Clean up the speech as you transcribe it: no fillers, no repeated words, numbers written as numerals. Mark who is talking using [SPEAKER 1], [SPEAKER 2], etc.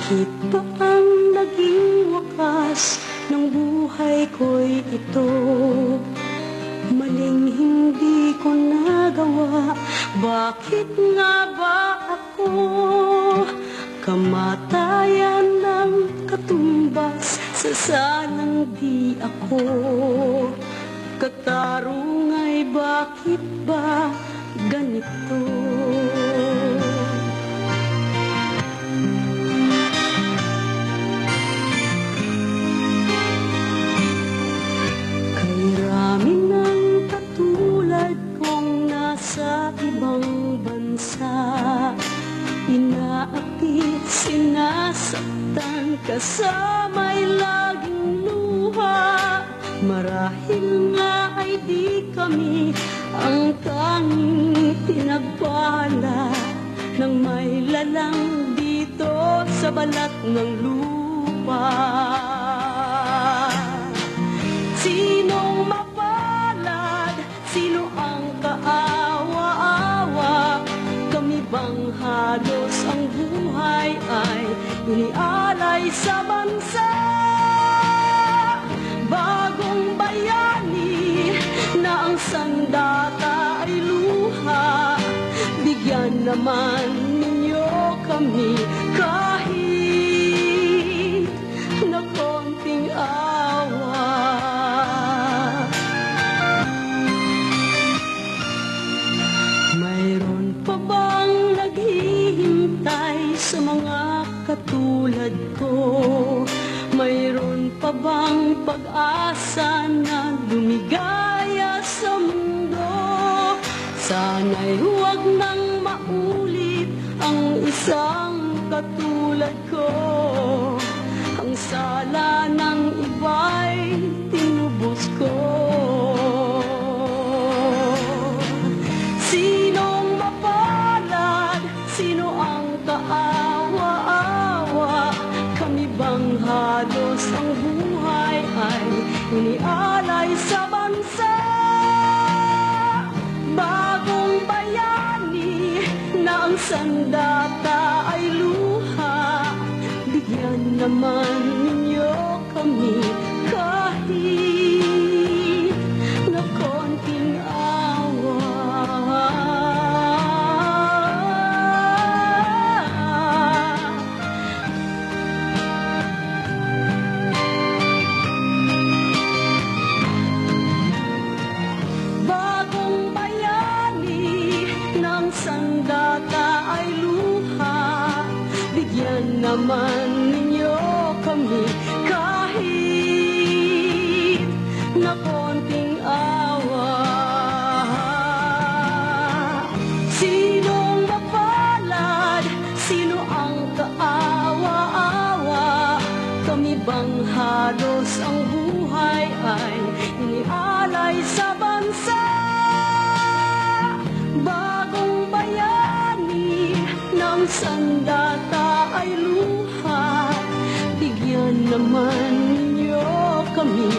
[SPEAKER 1] Bakit ba ang naging wakas ng buhay ko'y ito? Maling hindi ko nagawa, bakit nga ba ako? Kamatayan ng katumbas sa sanang di ako. Katarungay, bakit ba ganito? Rami ng katulad kong nasa ibang bansa, inaapit, sinasaktan, kasama'y laging luha. Marahil nga ay di kami ang tanging pinagpala ng may lalang dito sa balat ng lupa. Sinong mapalad? Sino ang kaawa-awa? Kami bang halos ang buhay ay inialay sa bansa? Bagong bayani na ang sandata ay luha. Bigyan naman ninyo kami kahit na konting awa. Mayroon pa bang naghihintay sa mga katulad ko? Mayroon pa bang pag-asa na lumigaya sa mundo? Sana'y huwag nang maulit ang isang katulad ko. Ang sala ng iba'y tinubos ko. Sinong mapalad? Sino ang kaawa-awa? Kami bang halos ang buhay ay inialay sa bansa? Bagong bayani na ang sandata ay luha. Bigyan naman ninyo kami kahit na konting awa. Bagong bayani ng sandata ay luha. Bigyan naman ninyo kami kahit na konting awa. Sinong mapalad? Sino ang kaawa-awa? Kami bang halos ang buhay ay inialay sa bansa? Bagong bayani ng sandata ay luha. Bigyan naman ninyo kami